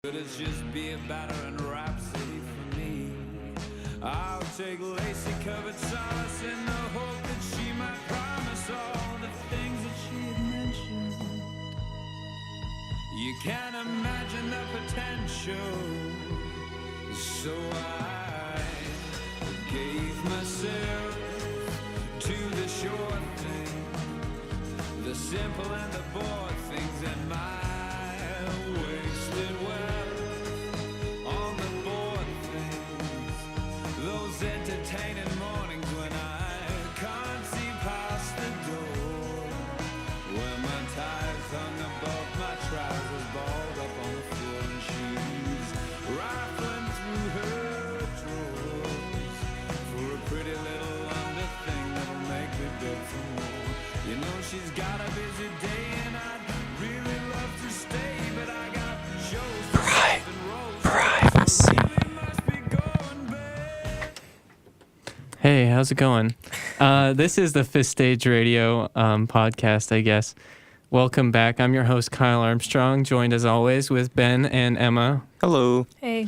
Could it just be a battering rhapsody for me? I'll take lacy covered solace in the hope that she might promise all the things that she had mentioned. You can't imagine the potential, so I gave myself to the sure thing, the simple and the bored things, and my wasted wealth on the bored things, those entertaining mornings when I can't see past the door, when my ties hung above my trousers, balled up on the floor, and she's rifling through her drawers for a pretty little under thing that'll make me beg for more. You know she's got a busy day and I'd really love to stay, but I got shows to stop and roll, Privacy. so I really must be going back. Hey, how's it going? This is the Fifth Stage Radio podcast, I guess. Welcome back. I'm your host, Kyle Armstrong, joined as always with Ben and Emma. Hello. Hey.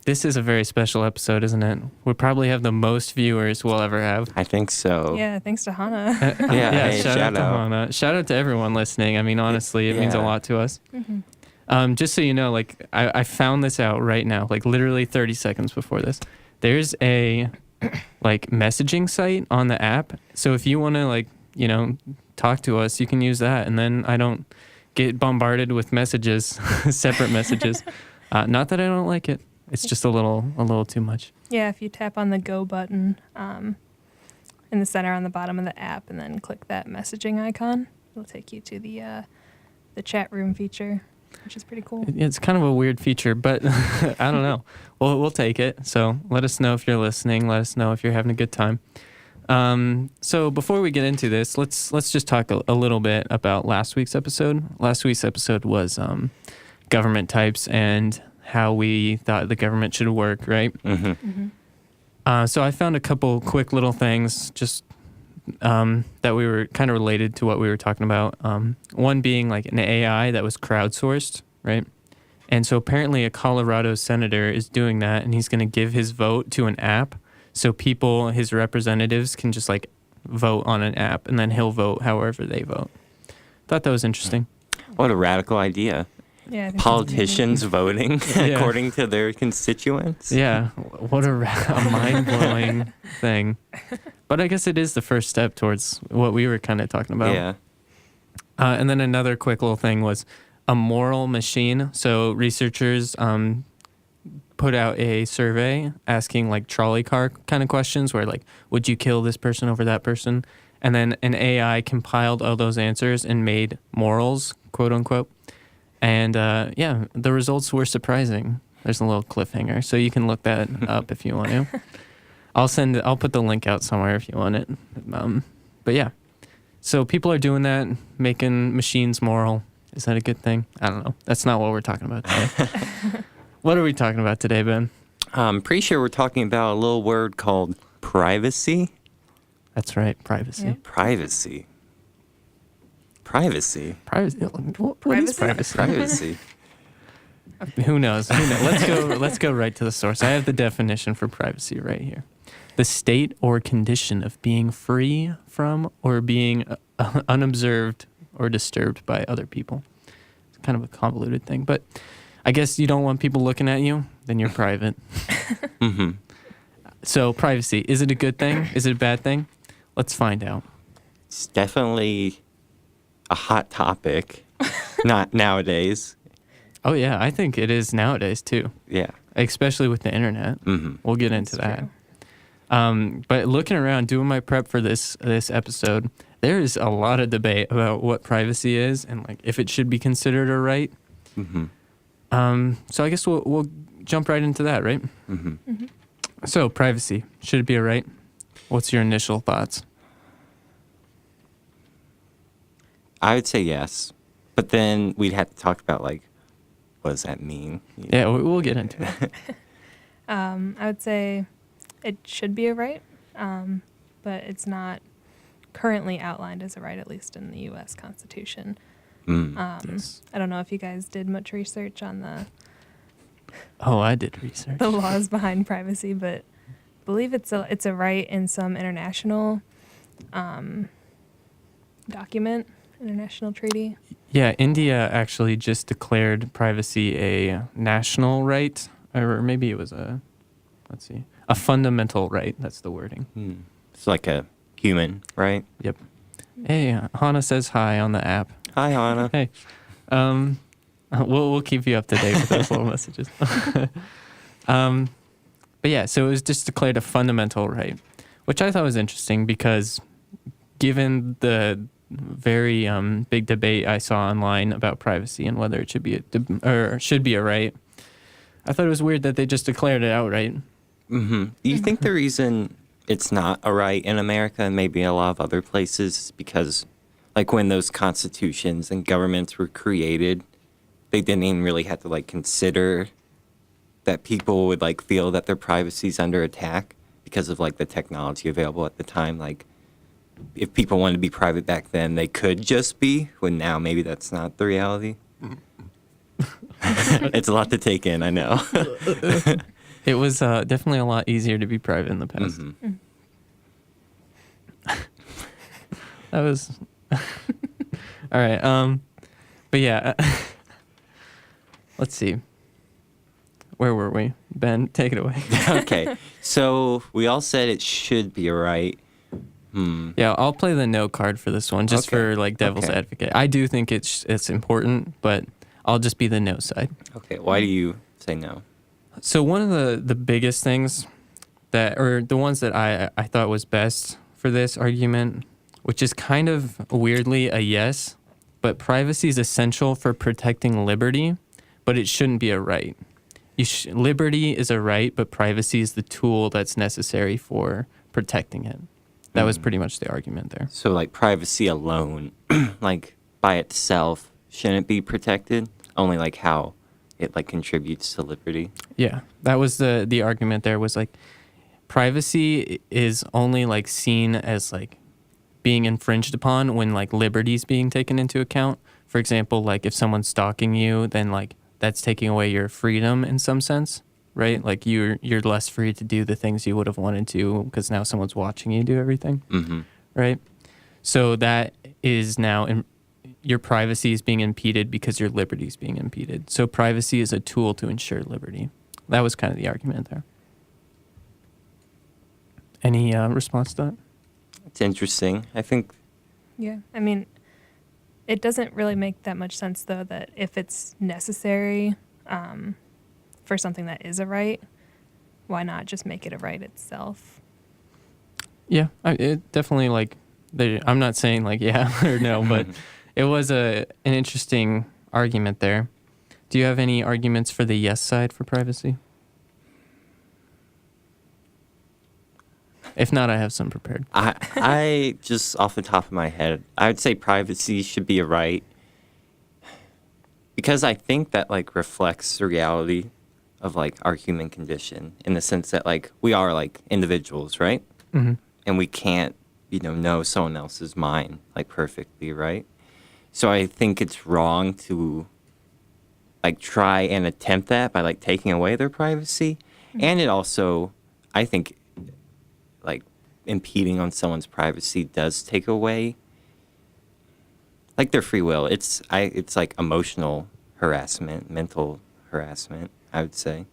This is a very special episode, isn't it? We probably have the most viewers we'll ever have. I think so. Yeah, thanks to Hannah. Yeah, hey, shout out to out. Hannah. Shout out to everyone listening. I mean, honestly, it means a Yeah. lot to us. Mm-hmm. Just so you know, like, I found this out right now, like literally 30 seconds before this. There's a like messaging site on the app. So if you want to like, you know, talk to us, you can use that. And then I don't get bombarded with messages, separate messages. Not that I don't like it. It's just a little too much. Yeah, if you tap on the go button in the center on the bottom of the app and then click that messaging icon, it'll take you to the chat room feature, which is pretty cool. It's kind of a weird feature, but I don't know. We'll take it. So let us know if you're listening. Let us know if you're having a good time. So before we get into this, let's just talk a little bit about last week's episode. Last week's episode was government types and how we thought the government should work, right? Mm-hmm. Mm-hmm. So I found a couple quick little things just that we were kind of related to what we were talking about. One being like an AI that was crowdsourced, right? And so apparently a Colorado senator is doing that, and he's going to give his vote to an app so people, his representatives, can just like vote on an app, and then he'll vote however they vote. Thought that was interesting. What a radical idea. Yeah, I think Politicians voting Yeah. according to their constituents. Yeah, what a mind-blowing thing. But I guess it is the first step towards what we were kind of talking about. Yeah. And then another quick little thing was a moral machine. So researchers put out a survey asking like trolley car kind of questions where like, would you kill this person over that person? And then an AI compiled all those answers and made morals, quote unquote. And yeah, the results were surprising. There's a little cliffhanger, so you can look that up if you want to. I'll put the link out somewhere if you want it. But yeah, so people are doing that, making machines moral. Is that a good thing? I don't know. That's not what we're talking about today. What are we talking about today, Ben? I'm pretty sure we're talking about a little word called privacy. That's right, privacy. Yep. Privacy. Privacy. Privacy. What is privacy? Privacy. Who knows? Let's go right to the source. I have the definition for privacy right here. The state or condition of being free from or being unobserved or disturbed by other people. It's kind of a convoluted thing, but I guess you don't want people looking at you, then you're private. Mm-hmm. So privacy, is it a good thing? Is it a bad thing? Let's find out. It's definitely a hot topic. Not nowadays. Oh yeah, I think it is nowadays too, Yeah. especially with the internet. Mm-hmm. We'll get into That's that. true. But looking around, doing my prep for this episode, there is a lot of debate about what privacy is and like if it should be considered a right. Mm-hmm. So I guess we'll jump right into that, right? Mm-hmm. Mm-hmm. So privacy, should it be a right? What's your initial thoughts? I would say yes. But then we'd have to talk about, like, what does that mean? You Yeah, we'll get into it. I would say it should be a right, but it's not currently outlined as a right, at least in the U.S. Constitution. Yes. I don't know if you guys did much research on Oh, I did research. the laws behind privacy, but I believe it's a right in some international document, international treaty. Yeah, India actually just declared privacy a national right, or maybe it was a fundamental right. That's the wording. It's like a human, right? Yep. Hey, Hannah says hi on the app. Hi, Hannah. Hey, we'll keep you up to date with those little messages. But yeah, so it was just declared a fundamental right, which I thought was interesting because given the very big debate I saw online about privacy and whether it should be a right, I thought it was weird that they just declared it outright. Do you think the reason it's not a right in America and maybe a lot of other places is because, like, when those constitutions and governments were created, they didn't even really have to, like, consider that people would, like, feel that their privacy's under attack because of, like, the technology available at the time? Like, if people wanted to be private back then, they could just be, when now maybe that's not the reality. It's a lot to take in, I know. It was definitely a lot easier to be private in the past. That was all right. But yeah, let's see. Where were we? Ben, take it away. Okay, so we all said it should be a right. Yeah, I'll play the no card for this one, just Okay. for like devil's Okay. advocate. I do think it's important, but I'll just be the no side. Okay, why do you say no? So one of the biggest things or the ones that I thought was best for this argument, which is kind of weirdly a yes, but privacy is essential for protecting liberty, but it shouldn't be a right. Liberty is a right, but privacy is the tool that's necessary for protecting it. That was pretty much the argument there. So, like, privacy alone, like, by itself, shouldn't be protected? Only, like, how it, like, contributes to liberty? Yeah, that was the argument there was like privacy is only like seen as like being infringed upon when like liberty's being taken into account. For example, like if someone's stalking you, then like that's taking away your freedom in some sense, right? Like you're less free to do the things you would have wanted to because now someone's watching you do everything, right? So that is now your privacy is being impeded because your liberty is being impeded. So privacy is a tool to ensure liberty. That was kind of the argument there. Any response to that? It's interesting. I think, Yeah, I mean, it doesn't really make that much sense, though, that if it's necessary for something that is a right, why not just make it a right itself? Yeah, it definitely like. I'm not saying like yeah or no, but it was an interesting argument there. Do you have any arguments for the yes side for privacy? If not, I have some prepared. I just off the top of my head, I would say privacy should be a right because I think that like reflects the reality of like our human condition in the sense that like we are like individuals, right? And we can't, know someone else's mind like perfectly, right? So I think it's wrong to like try and attempt that by like taking away their privacy. And it also, I think, like impeding on someone's privacy does take away like their free will. It's like emotional harassment, mental harassment, I would say,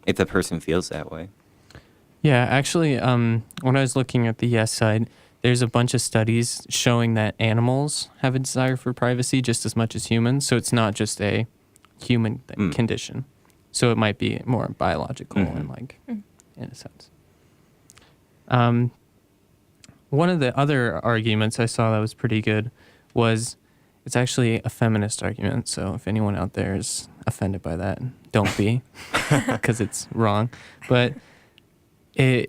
if the person feels that way. Yeah, actually, when I was looking at the yes side, there's a bunch of studies showing that animals have a desire for privacy just as much as humans. So it's not just a human condition. So it might be more biological and like in a sense. One of the other arguments I saw that was pretty good was it's actually a feminist argument. So if anyone out there is offended by that, don't be, because it's wrong. But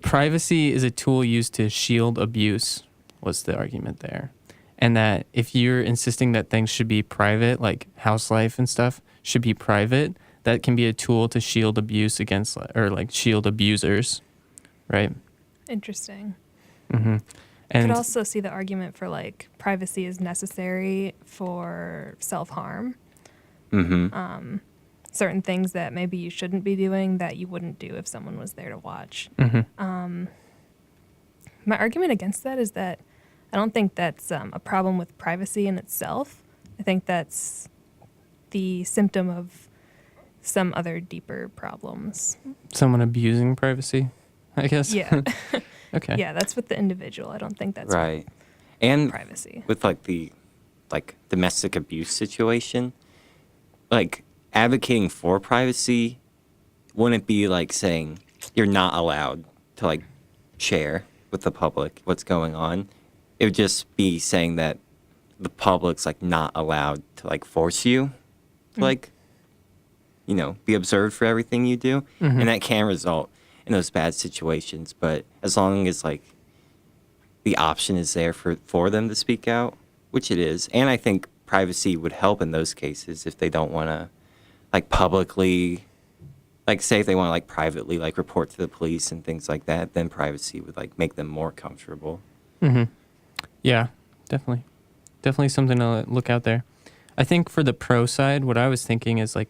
privacy is a tool used to shield abuse, was the argument there. And that if you're insisting that things should be private, like house life and stuff should be private, that can be a tool to shield abuse against, or like shield abusers, right? Interesting. And Could also see the argument for like privacy is necessary for self-harm. Mm-hmm. Certain things that maybe you shouldn't be doing that you wouldn't do if someone was there to watch. My argument against that is that I don't think that's a problem with privacy in itself. I think that's the symptom of some other deeper problems. someone abusing privacy, I guess. Yeah. Okay. Yeah, that's with the individual. I don't think that's Right. And privacy. with like the domestic abuse situation, like advocating for privacy wouldn't be like saying you're not allowed to like share with the public what's going on. It would just be saying that the public's like not allowed to like force you to like, you know, be observed for everything you do. And that can result in those bad situations. But as long as like the option is there for them to speak out, which it is. And I think privacy would help in those cases if they don't want to like publicly, like say if they want to like privately like report to the police and things like that, then privacy would like make them more comfortable. Yeah, definitely. Definitely something to look out there. I think for the pro side, what I was thinking is like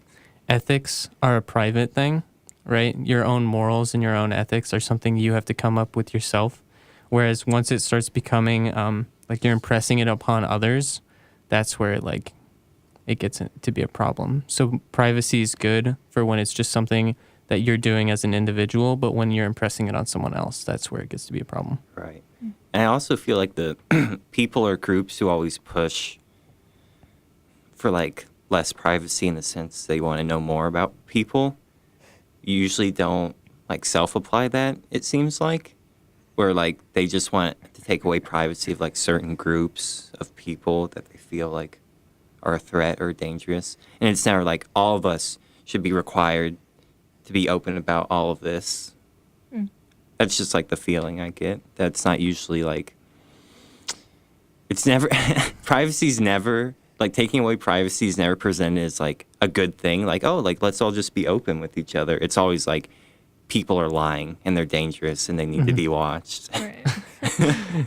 ethics are a private thing, right? Your own morals and your own ethics are something you have to come up with yourself. Whereas once it starts becoming like you're impressing it upon others, that's where like it gets to be a problem. So privacy is good for when it's just something that you're doing as an individual, but when you're impressing it on someone else, that's where it gets to be a problem. Right. And I also feel like the people or groups who always push for like less privacy in the sense they want to know more about people usually don't like self-apply that, it seems like, where like they just want to take away privacy of like certain groups of people that they feel like are a threat or dangerous. And it's never like all of us should be required to be open about all of this. That's just like the feeling I get. That's not usually like, it's never, privacy's never, like taking away privacy is never presented as like a good thing. Like, oh, like let's all just be open with each other. It's always like people are lying and they're dangerous and they need to be watched. Right.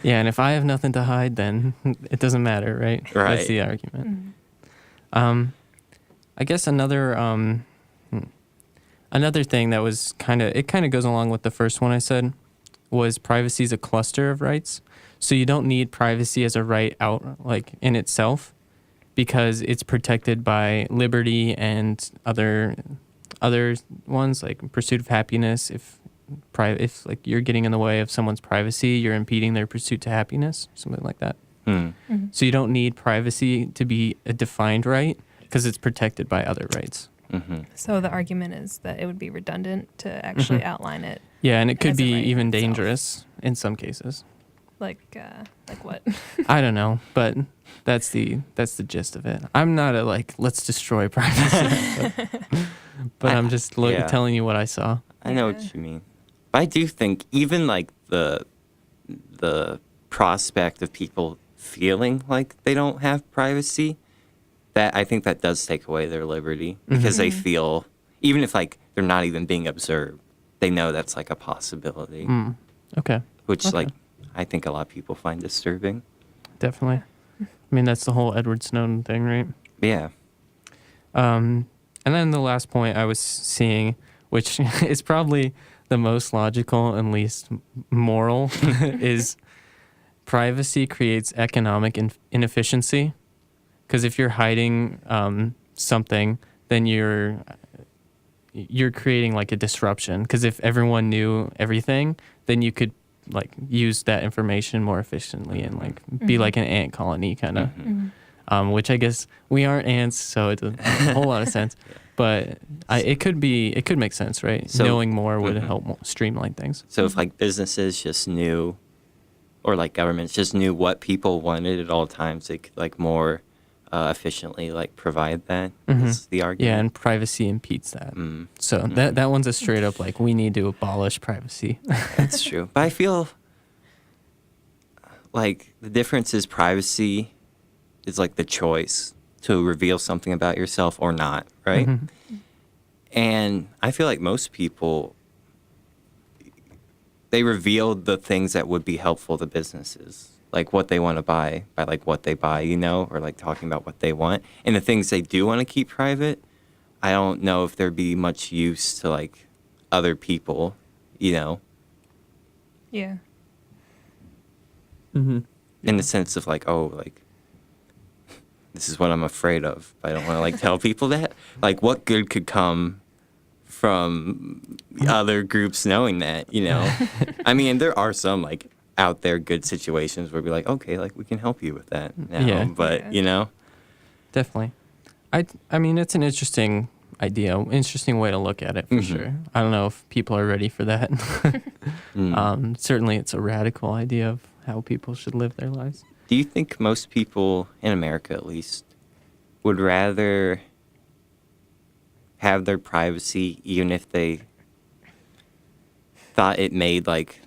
Yeah, and if I have nothing to hide, then it doesn't matter, right? Right. That's the argument. I guess another thing that was kind of goes along with the first one I said was privacy is a cluster of rights. So you don't need privacy as a right out like in itself because it's protected by liberty and other ones like pursuit of happiness. If like you're getting in the way of someone's privacy, you're impeding their pursuit to happiness, something like that. So you don't need privacy to be a defined right because it's protected by other rights. So the argument is that it would be redundant to actually outline it. Yeah, and it could As a be right even itself. dangerous in some cases. Like what? I don't know, but that's the gist of it. I'm not a like let's destroy privacy, but I'm just yeah. telling you what I saw. I know what you mean. But I do think even like the prospect of people feeling like they don't have privacy, that I think that does take away their liberty because they feel, even if like they're not even being observed, they know that's like a possibility, Okay, which like I think a lot of people find disturbing. definitely. I mean, that's the whole Edward Snowden thing, right? Yeah. And then the last point I was seeing, which is probably the most logical and least moral, is privacy creates economic inefficiency. Because if you're hiding something, then you're creating like a disruption. Because if everyone knew everything, then you could like use that information more efficiently and like be like an ant colony kind of. Which I guess we aren't ants, so it doesn't make a whole lot of sense. But it could make sense, right? So- Knowing more would help streamline things. So if like businesses just knew, or like governments just knew what people wanted at all times, they could like more efficiently like provide that. Is the argument. Yeah, and privacy impedes that. So that one's a straight up like we need to abolish privacy. That's true. But I feel like the difference is privacy is like the choice to reveal something about yourself or not, right? Mm-hmm. And I feel like most people, they revealed the things that would be helpful to businesses, like what they want to buy by like what they buy, you know, or like talking about what they want. And the things they do want to keep private, I don't know if there'd be much use to like other people, you know, Yeah. Mm-hmm. in the sense of like, oh, like this is what I'm afraid of, but I don't want to like tell people that. Like, what good could come from other groups knowing that, you know? I mean, there are some like out there good situations where we're like, okay, like we can help you with that now, Yeah. but Yeah. you know, Definitely. I mean, it's an interesting idea, interesting way to look at it for Mhm. sure. I don't know if people are ready for that. Certainly, it's a radical idea of how people should live their lives. do you think most people in America, at least, would rather have their privacy even if they thought it made like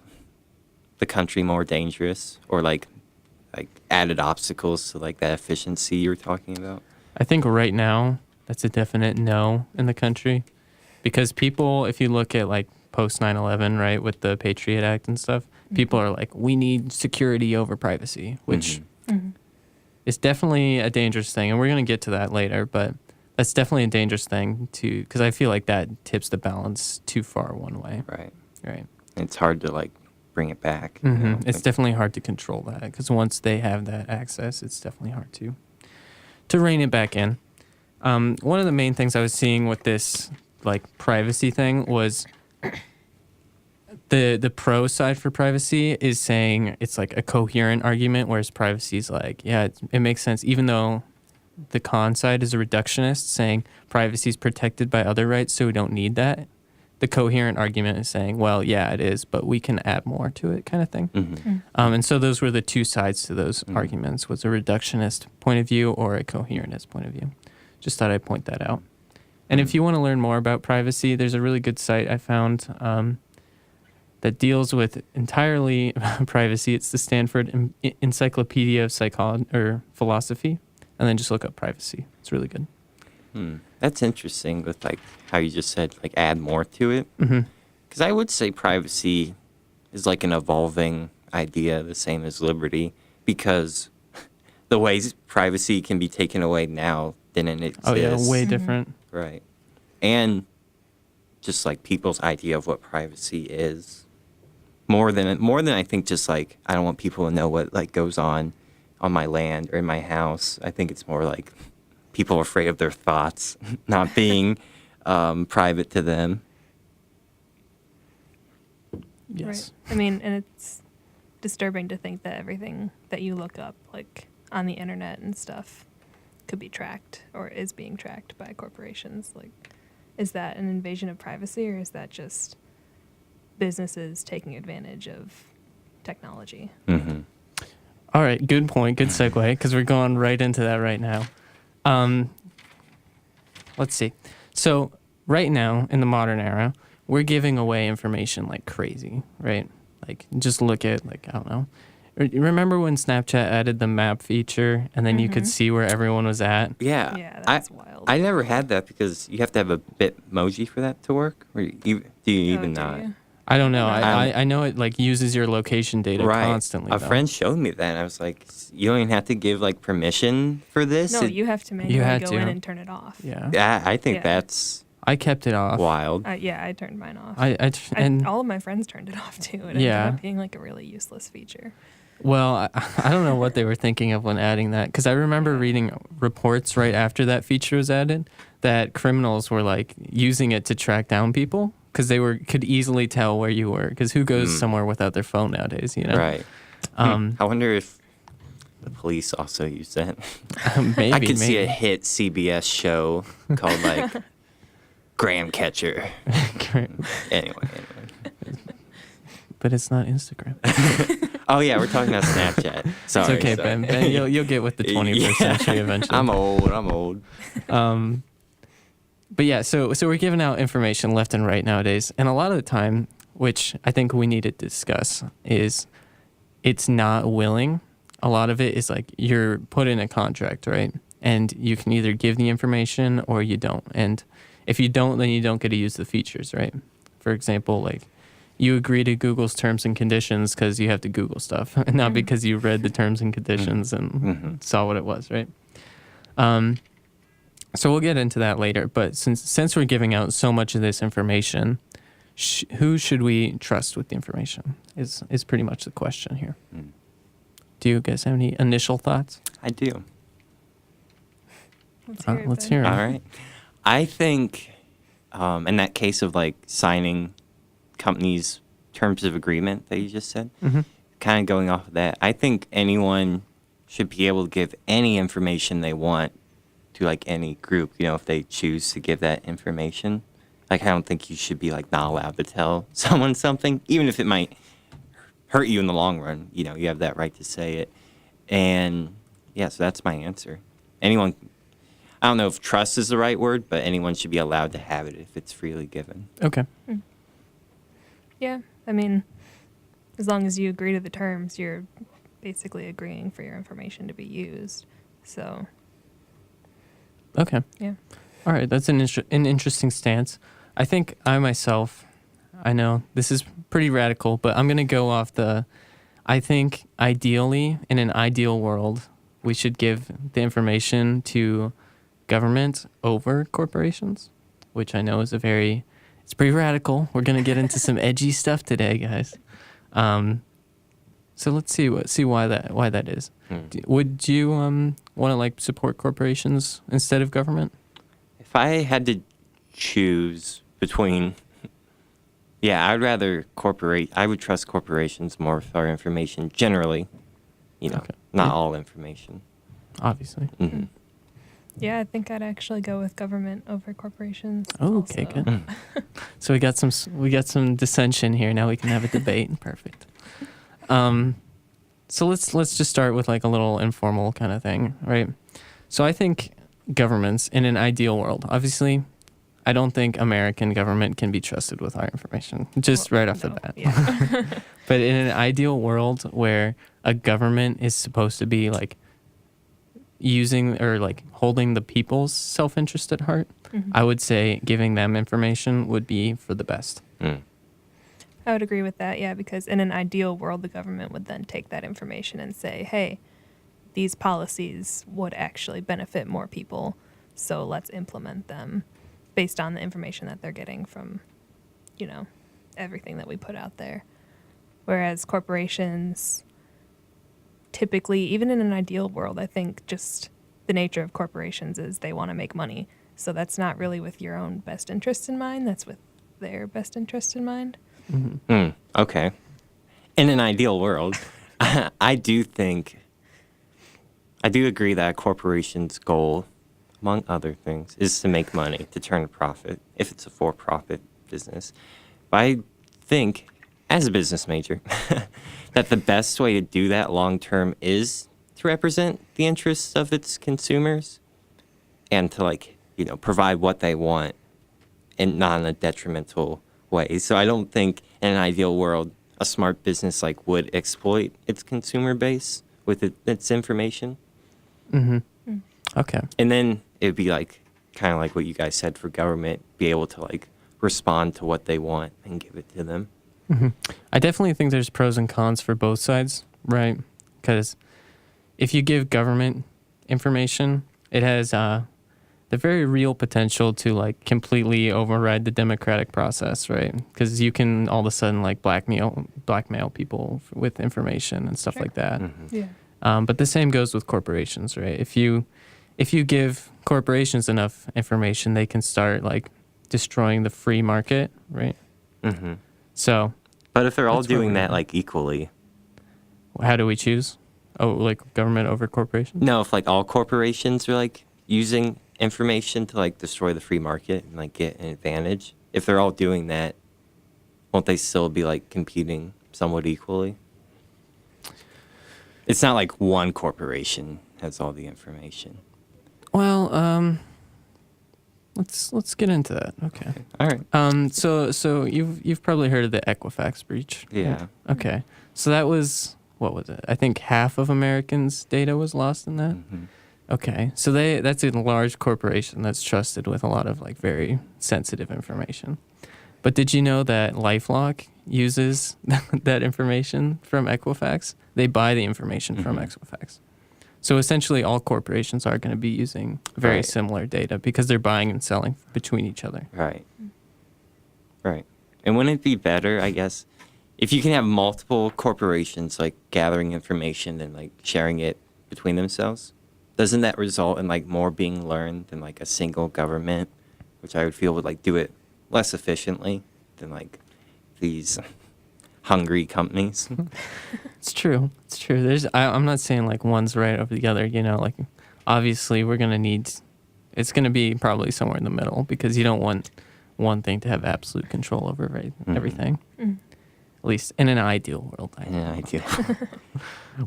the country more dangerous or like added obstacles to like that efficiency you were talking about? I think right now that's a definite no in the country, because people, if you look at like post 9/11, right, with the Patriot Act and stuff, people are like, we need security over privacy, which is definitely a dangerous thing, and we're going to get to that later, but that's definitely a dangerous thing to, because I feel like that tips the balance too far one way, Right. right? It's hard to like bring it back. You know? It's Like, definitely hard to control that, because once they have that access, it's definitely hard to rein it back in. One of the main things I was seeing with this like privacy thing was the pro side for privacy is saying it's like a coherent argument, whereas privacy is like, yeah, it makes sense, even though the con side is a reductionist, saying privacy is protected by other rights, so we don't need that. The coherent argument is saying, well, yeah, it is, but we can add more to it, kind of thing. And so those were the two sides to those arguments, was a reductionist point of view or a coherentist point of view. Just thought I'd point that out. And if you want to learn more about privacy, there's a really good site I found that deals with entirely privacy. It's the Stanford Encyclopedia of Psychology or Philosophy, and then just look up privacy. It's really good. That's interesting with like how you just said, like add more to it. Mm-hmm. Because I would say privacy is like an evolving idea, the same as liberty, because the ways privacy can be taken away now didn't exist. Oh yeah, way different. Right. And just like people's idea of what privacy is, more than I think just like I don't want people to know what like goes on my land or in my house. I think it's more like people are afraid of their thoughts not being private to them. Yes. Right. I mean, and it's disturbing to think that everything that you look up, like on the internet and stuff, could be tracked or is being tracked by corporations. Like, is that an invasion of privacy, or is that just businesses taking advantage of technology? Mm-hmm. All right, good point, good segue, because we're going right into that right now. Let's see. So right now in the modern era, we're giving away information like crazy, right? Like just look at like, I don't know. Remember when Snapchat added the map feature and then you could see where everyone was at? Yeah. Yeah, that's wild. I never had that because you have to have a Bitmoji for that to work. Or do you even do not? you? I don't know. Um, I know it like uses your location data constantly. A though. friend showed me that, and I was like, "You don't even have to give like permission for this." No, you have to manually had go to. in and turn it off. Yeah. I think Yeah. that's I kept it off. wild. Yeah, I turned mine off. And all of my friends turned it off too. It Yeah. ended up being like a really useless feature. well, I don't know what they were thinking of when adding that, because I remember reading reports right after that feature was added that criminals were like using it to track down people because they could easily tell where you were. Because who goes somewhere without their phone nowadays? You know, Right. I wonder if the police also use that. maybe I could see maybe. a hit CBS show called like Graham Catcher. Anyway. But it's not Instagram. Oh yeah, we're talking about Snapchat. Sorry. It's okay, sorry. Ben. You'll get with the 21st Yeah. century eventually. I'm old. But yeah, so we're giving out information left and right nowadays, and a lot of the time, which I think we need to discuss, is it's not willing. A lot of it is like you're put in a contract, right? And you can either give the information or you don't. And if you don't, then you don't get to use the features, right? For example, like you agree to Google's terms and conditions because you have to Google stuff, and not because you read the terms and conditions and saw what it was, right? So we'll get into that later. But since we're giving out so much of this information, who should we trust with the information? Is pretty much the question here. Do you guys have any initial thoughts? I do. Let's hear it. All right. I think in that case of like signing companies' terms of agreement that you just said, kind of going off of that, I think anyone should be able to give any information they want to like any group, you know, if they choose to give that information. Like, I don't think you should be like not allowed to tell someone something, even if it might hurt you in the long run. You know, you have that right to say it. And yeah, so that's my answer. Anyone, I don't know if trust is the right word, but anyone should be allowed to have it if it's freely given. Okay. Yeah, I mean, as long as you agree to the terms, you're basically agreeing for your information to be used. So, Okay. yeah. All right. That's an interesting stance. I think I know this is pretty radical, but I'm going to go off I think ideally, in an ideal world, we should give the information to government over corporations, which I know is it's pretty radical. We're going to get into some edgy stuff today, guys. So let's see why that is. Would you want to like support corporations instead of government? If I had to choose between, yeah, I would trust corporations more with our information generally, you know, not all information. Obviously. Yeah, I think I'd actually go with government over corporations. Oh, okay, also. good. So we got some dissension here. Now we can have a debate. Perfect. So let's just start with like a little informal kind of thing, right? So I think governments in an ideal world, obviously, I don't think American government can be trusted with our information, just right off the bat. Yeah. But in an ideal world where a government is supposed to be like using or like holding the people's self-interest at heart, I would say giving them information would be for the best. I would agree with that, yeah, because in an ideal world, the government would then take that information and say, hey, these policies would actually benefit more people, so let's implement them based on the information that they're getting from, you know, everything that we put out there. Whereas corporations, typically, even in an ideal world, I think just the nature of corporations is they want to make money. So that's not really with your own best interest in mind, that's with their best interest in mind. Okay. In an ideal world, I do agree that a corporation's goal, among other things, is to make money, to turn a profit, if it's a for-profit business. But I think, as a business major, that the best way to do that long-term is to represent the interests of its consumers and to, like, you know, provide what they want and not in a detrimental way. So I don't think in an ideal world a smart business like would exploit its consumer base with its information. Okay. And then it'd be like kind of like what you guys said for government, be able to like respond to what they want and give it to them. I definitely think there's pros and cons for both sides, right? Because if you give government information, it has the very real potential to like completely override the democratic process, right? Because you can all of a sudden like blackmail people with information and stuff like that. Yeah. But the same goes with corporations, right? If you give corporations enough information, they can start like destroying the free market, right? So, but if they're all that's where doing we're that at. like equally, How do we choose? Oh, like government over corporations? no, if like all corporations are like using information to like destroy the free market and like get an advantage, if they're all doing that, won't they still be like competing somewhat equally? It's not like one corporation has all the information. Well, let's get into that. Okay. All right. So you've probably heard of the Equifax breach. Yeah. Okay. So that was, what was it? I think half of Americans' data was lost in that. Okay. So that's a large corporation that's trusted with a lot of like very sensitive information. But did you know that LifeLock uses that information from Equifax? They buy the information from Equifax. So essentially all corporations are going to be using very Right. similar data because they're buying and selling between each other. Right. Right. And wouldn't it be better, I guess, if you can have multiple corporations like gathering information and like sharing it between themselves? Doesn't that result in like more being learned than like a single government, which I would feel would like do it less efficiently than like these hungry companies? It's true. It's true. I'm not saying like one's right over the other, you know, like obviously we're going to need, it's going to be probably somewhere in the middle because you don't want one thing to have absolute control over everything. At least in an ideal world. In an ideal.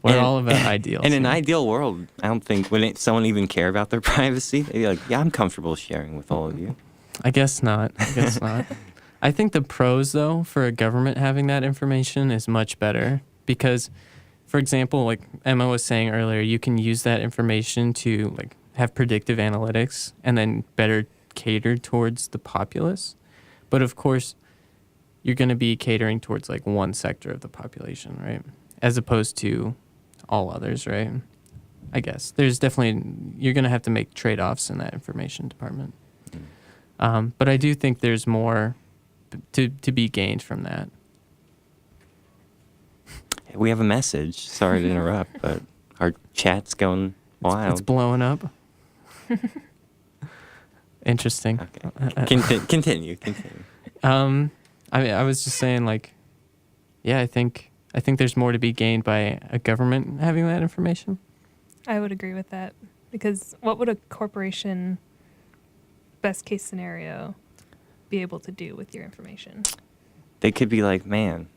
We're And- all about ideals. In an here. ideal world, I don't think, wouldn't someone even care about their privacy? They'd be like, yeah, I'm comfortable sharing with all of you. I guess not. I think the pros, though, for a government having that information is much better because, for example, like Emma was saying earlier, you can use that information to like have predictive analytics and then better cater towards the populace. But of course, you're going to be catering towards like one sector of the population, right? As opposed to all others, right? I guess there's definitely, you're going to have to make trade-offs in that information department. But I do think there's more to be gained from that. We have a message. Sorry to interrupt, but our chat's going wild. It's blowing up. Interesting. Okay. Continue. I was just saying, like, yeah, I think there's more to be gained by a government having that information. I would agree with that because what would a corporation, best case scenario, be able to do with your information? They could be like, man,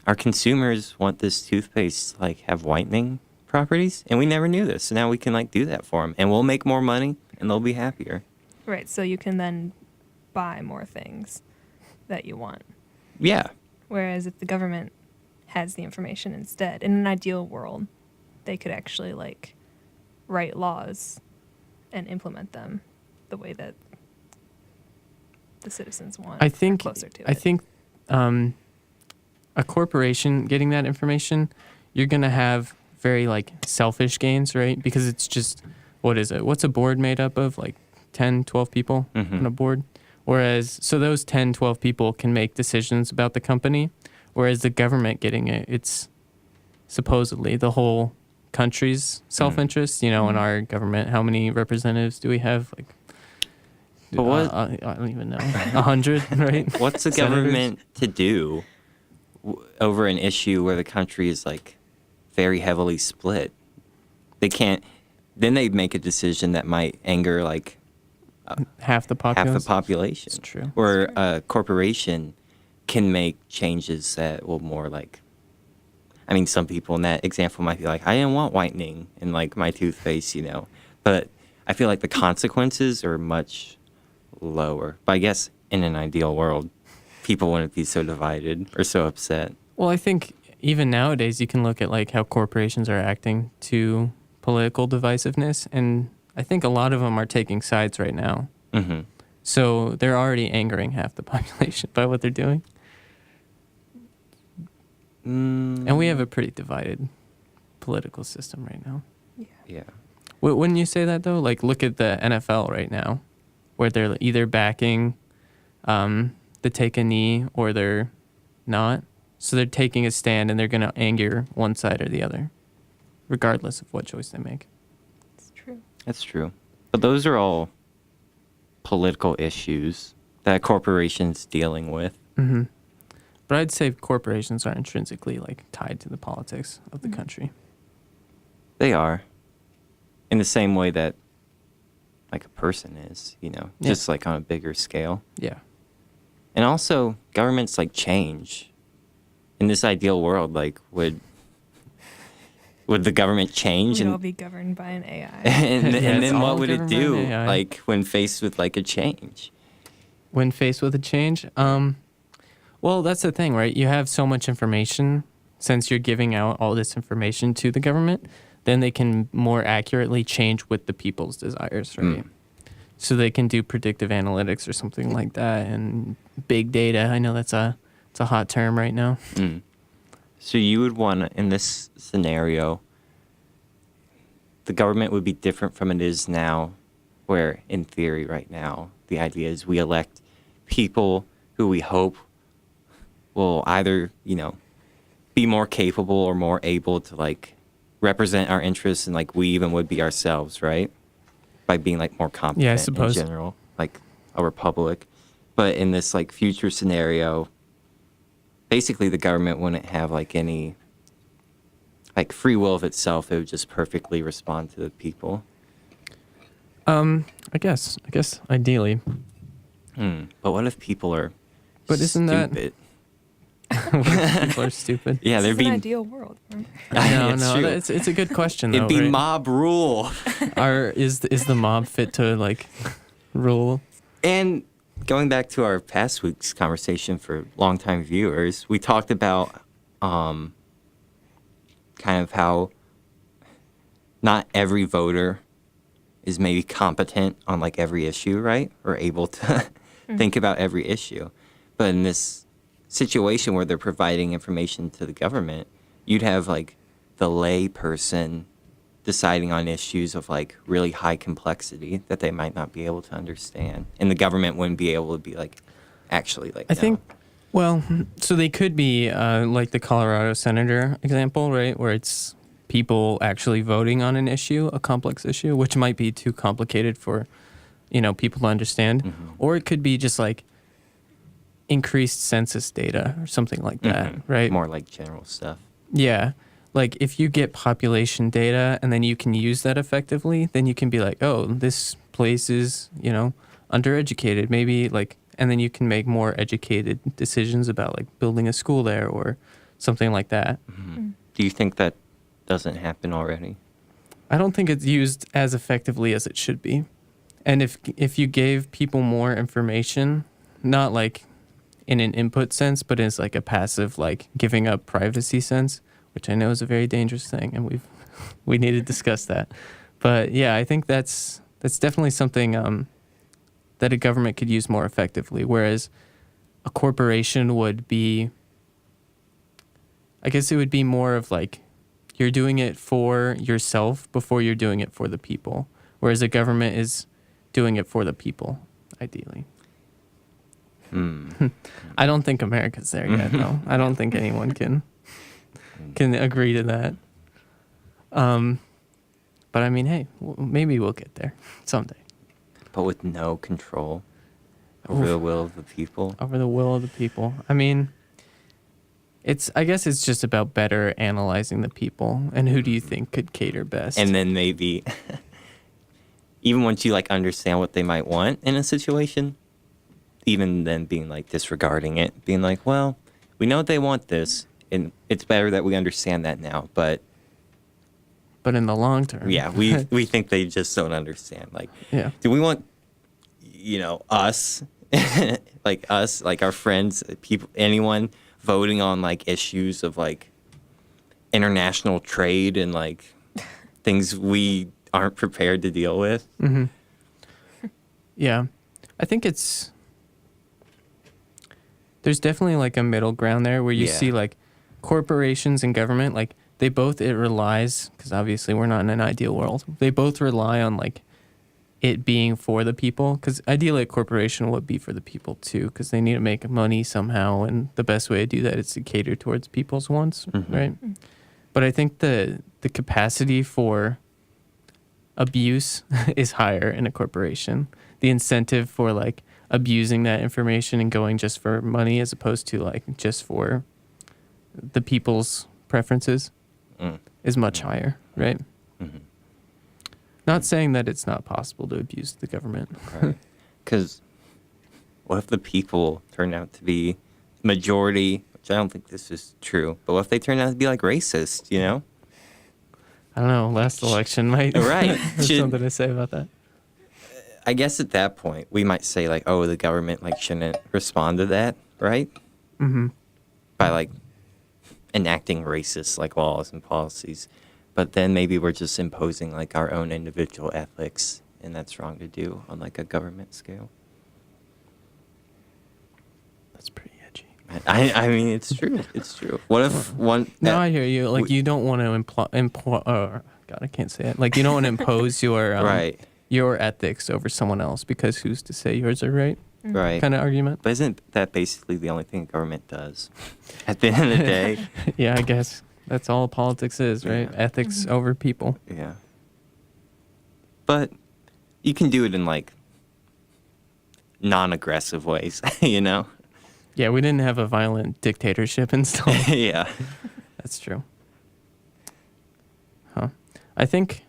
our consumers want this toothpaste to, like, have whitening properties, and we never knew this. So now we can like do that for them, and we'll make more money, and they'll be happier. Right, so you can then buy more things that you want. Yeah. Whereas if the government has the information instead, in an ideal world, they could actually like write laws and implement them the way that the citizens want. I or think closer to I it. think a corporation getting that information, you're gonna have very like selfish gains, right? Because it's just, what is it? What's a board made up of? Like 10, 12 people on a board? Whereas, so those 10, 12 people can make decisions about the company, whereas the government getting it, it's supposedly the whole country's self-interest. You know, in our government, how many representatives do we have? Like, But what- I don't even know. 100, right? What's the Senators? government to do over an issue where the country is like very heavily split? They can't. Then they make a decision that might anger like Half the half population. the population. It's true. Where a corporation can make changes that will more like. I mean, some people in that example might be like, I didn't want whitening in like my toothpaste, you know. But I feel like the consequences are much lower. But I guess in an ideal world, people wouldn't be so divided or so upset. Well, I think even nowadays you can look at like how corporations are acting to political divisiveness, and I think a lot of them are taking sides right now. Mm-hmm. So they're already angering half the population by what they're doing. And we have a pretty divided political system right now. Yeah. Wouldn't you say that though? Like, look at the NFL right now, where they're either backing the take a knee or they're not. So they're taking a stand and they're going to anger one side or the other, regardless of what choice they make. It's true. That's true. But those are all political issues that corporations dealing with. Mm-hmm. But I'd say corporations are intrinsically like tied to the politics of the country. They are. In the same way that like a person is, you know, Yeah. just like on a bigger scale. Yeah. And also governments like change. In this ideal world, like would the government change We'd and all be governed by an AI. and Yeah, then it's what all would it governed do by AI. like when faced with like a change? When faced with a change, well, that's the thing, right? You have so much information. Since you're giving out all this information to the government, then they can more accurately change with the people's desires, right? so they can do predictive analytics or something like that, and big data. I know it's a hot term right now. So you would want, in this scenario, the government would be different from it is now, where in theory right now, the idea is we elect people who we hope will either, be more capable or more able to like represent our interests, and like we even would be ourselves, right? By being like more competent Yeah, I suppose. in general, like a republic. But in this like future scenario, basically the government wouldn't have like any like free will of itself. It would just perfectly respond to the people. I guess ideally. But what if people are But isn't that- stupid? People are stupid. Yeah, This there'd is be an ideal world. It's true. It's a good question though. It'd be right? mob rule. Is the mob fit to like rule? And going back to our past week's conversation for longtime viewers, we talked about kind of how not every voter is maybe competent on like every issue, right? Or able to think about every issue. But in this situation where they're providing information to the government, you'd have like the lay person deciding on issues of like really high complexity that they might not be able to understand, and the government wouldn't be able to be like actually like I think, well, so they could be like the Colorado senator example, right? Where it's people actually voting on an issue, a complex issue, which might be too complicated for, people to understand. Or it could be just like increased census data or something like that, right? more like general stuff. Yeah. Like if you get population data and then you can use that effectively, then you can be like, oh, this place is, undereducated. Maybe like, and then you can make more educated decisions about like building a school there or something like that. Do you think that doesn't happen already? I don't think it's used as effectively as it should be. And if you gave people more information, not like in an input sense, but as like a passive, like giving up privacy sense, which I know is a very dangerous thing, and we need to discuss that. But yeah, I think that's definitely something that a government could use more effectively, whereas a corporation would be, I guess it would be more of like you're doing it for yourself before you're doing it for the people, whereas a government is doing it for the people, ideally. I don't think America's there yet, though. I don't think anyone can agree to that. But I mean, hey, maybe we'll get there someday. But with no control over the will of the people. Over the will of the people. I mean, I guess it's just about better analyzing the people and who do you think could cater best. And then maybe, even once you like understand what they might want in a situation, even then being like disregarding it, being like, well, we know they want this, and it's better that we understand that now. But in the long term, yeah, we think they just don't understand. Like, yeah. do we want, us, like us, like our friends, people, anyone voting on like issues of like international trade and like things we aren't prepared to deal with? Yeah, I think there's definitely like a middle ground there where you see like corporations and government, like it relies, because obviously we're not in an ideal world, they both rely on like it being for the people, because ideally a corporation would be for the people too, because they need to make money somehow, and the best way to do that is to cater towards people's wants, right? But I think the capacity for abuse is higher in a corporation. The incentive for like abusing that information and going just for money as opposed to like just for the people's preferences is much higher, right? Not saying that it's not possible to abuse the government. Because what if the people turn out to be majority, which I don't think this is true, but what if they turn out to be like racist, I don't know. Last election might Right. have something to say about that. I guess at that point, we might say like, oh, the government like shouldn't respond to that, right? By like enacting racist like laws and policies. But then maybe we're just imposing like our own individual ethics and that's wrong to do on like a government scale. That's pretty edgy. I mean, it's true. It's true. What if one? No, I hear you. Like, you don't want to God, I can't say it. Like, you don't want to impose your right, your ethics over someone else, because who's to say yours are right? right. Kind of argument. But isn't that basically the only thing government does? At the end of the day, Yeah, I guess that's all politics is, right? Yeah. Ethics over people. yeah. But you can do it in like non-aggressive ways, you know? Yeah, we didn't have a violent dictatorship installed. Yeah. That's true. Huh. I think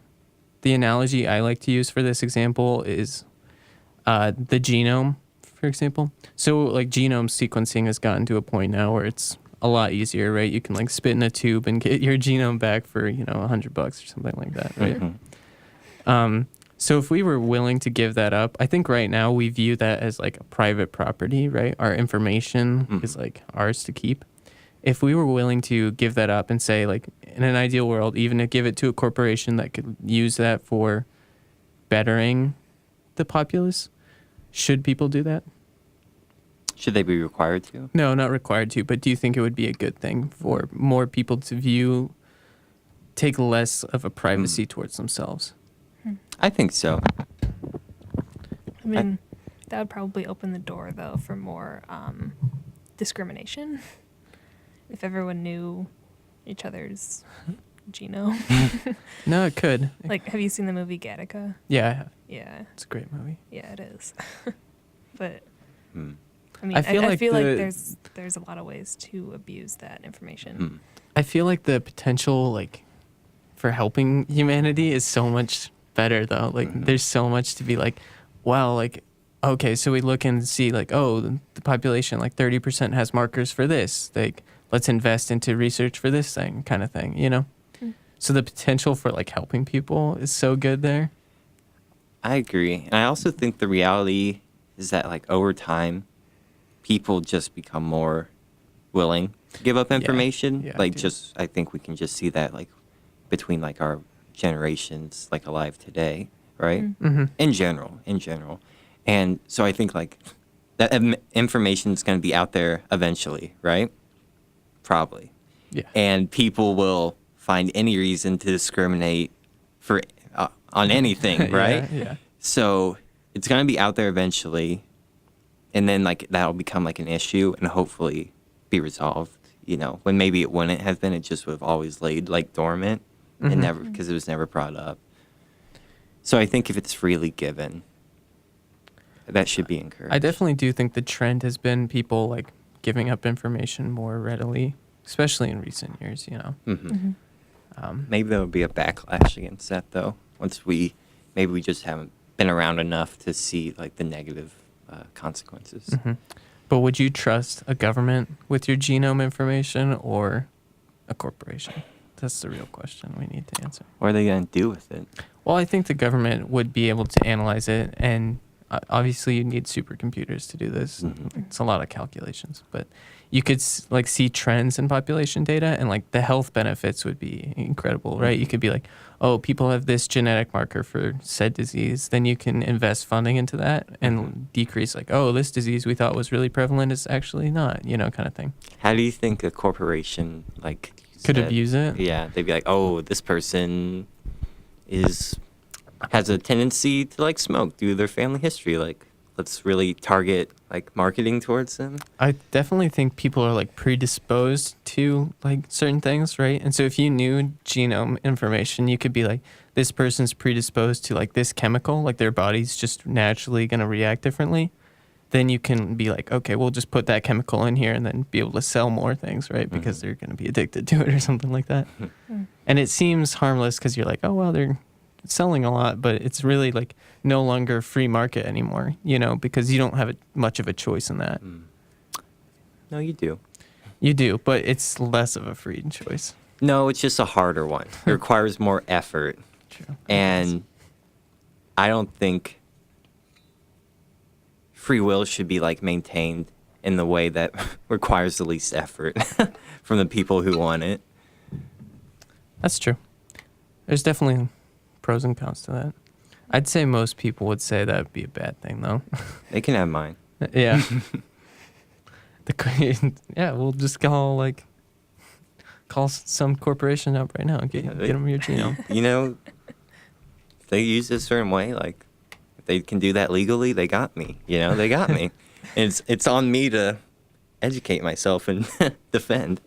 the analogy I like to use for this example is the genome, for example. So, like, genome sequencing has gotten to a point now where it's a lot easier, right? You can, like, spit in a tube and get your genome back for, you know, $100 or something like that, right? Mhm. So if we were willing to give that up, I think right now we view that as like a private property, right? Our information is like ours to keep. If we were willing to give that up and say, like, in an ideal world, even to give it to a corporation that could use that for bettering the populace, should people do that? Should they be required to? No, not required to, but do you think it would be a good thing for more people to take less of a privacy towards themselves? I think so. I mean, that would probably open the door, though, for more discrimination. If everyone knew each other's genome. No, it could. Like, have you seen the movie Gattaca? Yeah, I have. Yeah. It's a great movie. Yeah, it is. But, Hmm. I mean, I feel like there's a lot of ways to abuse that information. Hmm. I feel like the potential, like, for helping humanity is so much better, though. Like, there's so much to be like, wow, like, okay, so we look and see, like, oh, the population, like, 30% has markers for this. Like, let's invest into research for this thing, kind of thing, you know? So the potential for, like, helping people is so good there. I agree. And I also think the reality is that, like, over time, people just become more willing to give up information. Yeah, like, dude. just, I think we can just see that, like, between, like, our generations, like, alive today, right? Mm-hmm. In general. And so I think, like, that information is going to be out there eventually, right? Probably. Yeah. And people will find any reason to discriminate for on anything, right? Yeah. So it's going to be out there eventually, and then like that'll become like an issue and hopefully be resolved, you know, when maybe it wouldn't have been. It just would have always laid like dormant and never, because it was never brought up. So I think if it's freely given, that should be encouraged. I definitely do think the trend has been people, like, giving up information more readily, especially in recent years, you know? Mm-hmm. Maybe there would be a backlash against that, though, once maybe we just haven't been around enough to see like the negative consequences. Mm-hmm. But would you trust a government with your genome information or a corporation? That's the real question we need to answer. What are they going to do with it? Well, I think the government would be able to analyze it, and obviously you need supercomputers to do this. Mhm. It's a lot of calculations, but you could like see trends in population data, and like the health benefits would be incredible, right? You could be like, oh, people have this genetic marker for said disease, then you can invest funding into that and decrease like, oh, this disease we thought was really prevalent is actually not, you know, kind of thing. How do you think a corporation like Could said- abuse it? Yeah, they'd be like, oh, this person has a tendency to like smoke due to their family history. Like, let's really target like marketing towards them. I definitely think people are like predisposed to like certain things, right? And so if you knew genome information, you could be like, this person's predisposed to like this chemical, like their body's just naturally going to react differently. Then you can be like, okay, we'll just put that chemical in here and then be able to sell more things, right? Because they're going to be addicted to it or something like that. And it seems harmless because you're like, oh, well, they're selling a lot, but it's really like no longer free market anymore, you know, because you don't have much of a choice in that. No, you do. You do, but it's less of a free choice. No, it's just a harder one. It requires more effort. True. And I don't think free will should be like maintained in the way that requires the least effort from the people who want it. That's true. There's definitely pros and cons to that. I'd say most people would say that would be a bad thing, though. They can have mine. Yeah. Yeah, we'll just call some corporation up right now and get them your genome. You know, if they use it a certain way, like if they can do that legally, they got me. You know, they got me. And it's on me to educate myself and defend.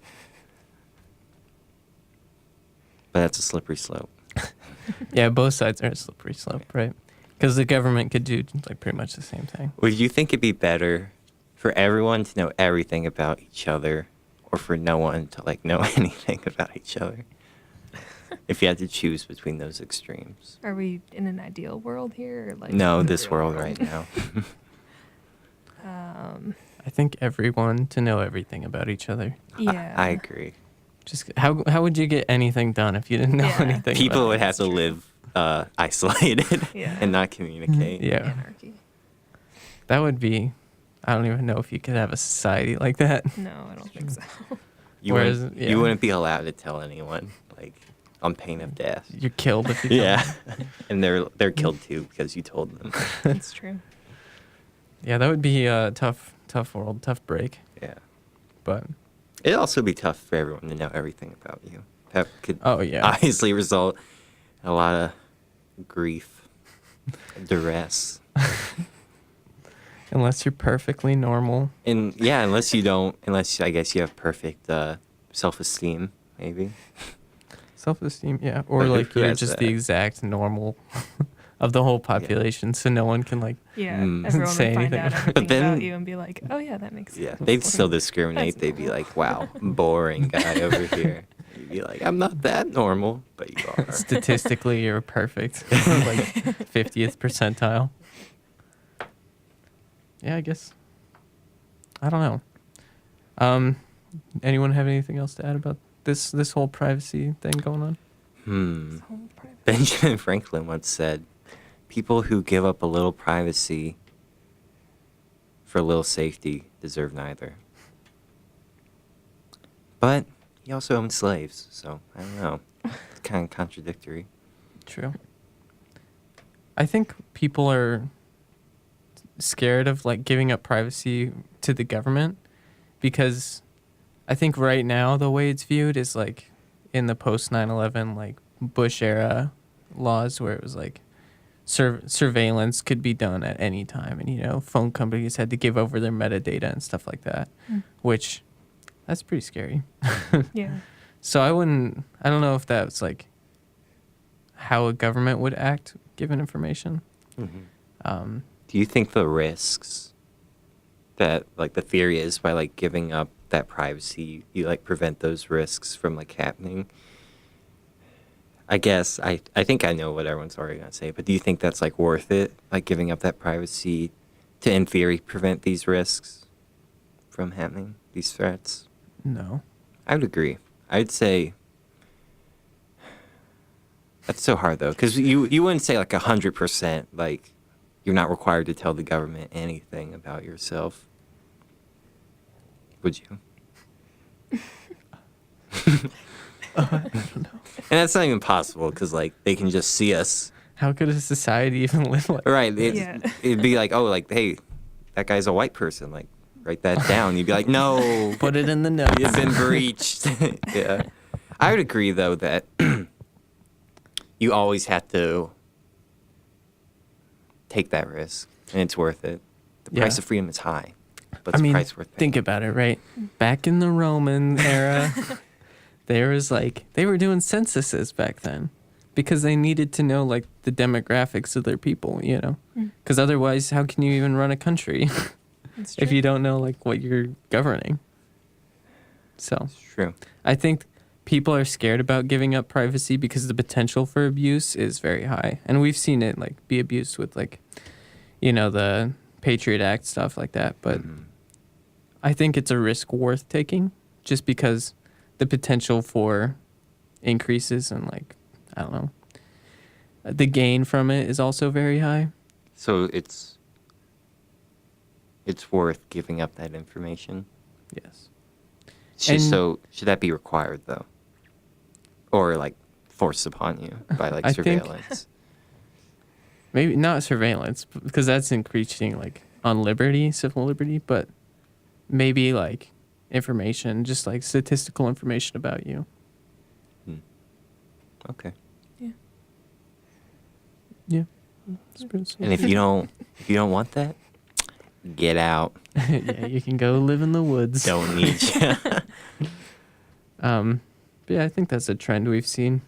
But that's a slippery slope. Yeah, both sides are a slippery slope, right? Because the government could do like pretty much the same thing. Would you think it'd be better for everyone to know everything about each other, or for no one to like know anything about each other? If you had to choose between those extremes. Are we in an ideal world here? Or like No, in the this real world right now. I think everyone to know everything about each other. Yeah. I agree. Just how would you get anything done if you didn't know Yeah. anything? People about would have to live isolated Yeah. and not communicate. Yeah, Anarchy. that would be. I don't even know if you could have a society like that. No, I don't think so. You, Whereas, wouldn't, yeah. you wouldn't be allowed to tell anyone, like, on pain of death. You're killed if you. tell Yeah. them. And they're killed too because you told them. That's true. Yeah, that would be a tough world, tough break. Yeah. But It'd also be tough for everyone to know everything about you. That could oh yeah, obviously result in a lot of grief, duress. unless you're perfectly normal. And yeah, unless I guess you have perfect self-esteem, maybe. Self-esteem, yeah, or But like who you're has just that? the exact normal of the whole population, so no one can like. Yeah. Mm. Everyone Say would find anything out about it. everything But then- about you and be like, oh yeah, that makes Yeah, sense. they'd still discriminate. That's They'd be normal. like, "Wow, boring guy over here." You'd be like, "I'm not that normal," but you are. Statistically, you're perfect, like 50th percentile. Yeah, I guess. I don't know. Anyone have anything else to add about this whole privacy thing going on? Whole private- Benjamin Franklin once said, "People who give up a little privacy for a little safety deserve neither." But he also owned slaves, so I don't know. It's kind of contradictory. True. I think people are scared of like giving up privacy to the government because I think right now the way it's viewed is like in the post 9/11 like Bush era laws where it was like surveillance could be done at any time, and phone companies had to give over their metadata and stuff like that, which that's pretty scary. Yeah. So I don't know if that's like how a government would act given information. Do you think the risks that, like, the theory is by, like, giving up that privacy, you, like, prevent those risks from, like, happening? I guess, I think I know what everyone's already going to say, but do you think that's, like, worth it? Like, giving up that privacy to, in theory, prevent these risks from happening, these threats? No. I would agree. I'd say that's so hard, though, because you wouldn't say, like, 100%, like, you're not required to tell the government anything about yourself. Would you? I don't know. And that's not even possible because, like, they can just see us. How could a society even live like Right. Yeah. It'd be like, oh, like, hey, that guy's a white person. Like, write that down. You'd be like, no, Put it in the notes. you've been breached. Yeah. I would agree, though, that you always have to take that risk, and it's worth it. The price Yeah. of freedom is high, but I it's mean, a price worth paying. think about it, right? Back in the Roman era, there was like they were doing censuses back then because they needed to know like the demographics of their people, because otherwise, how can you even run a country That's if true. you don't know like what you're governing? So It's true. I think people are scared about giving up privacy because the potential for abuse is very high, and we've seen it like be abused with like, the Patriot Act stuff like that. But I think it's a risk worth taking, just because the potential for increases and like I don't know, the gain from it is also very high. So it's worth giving up that information. Yes. So should that be required though, or like forced upon you by like I think- surveillance? Maybe not surveillance, because that's increasing like on liberty, civil liberty, but maybe like information, just like statistical information about you. Okay. Yeah. And if you don't want that, get out. Yeah, you can go live in the woods. Don't need you. But yeah, I think that's a trend we've seen.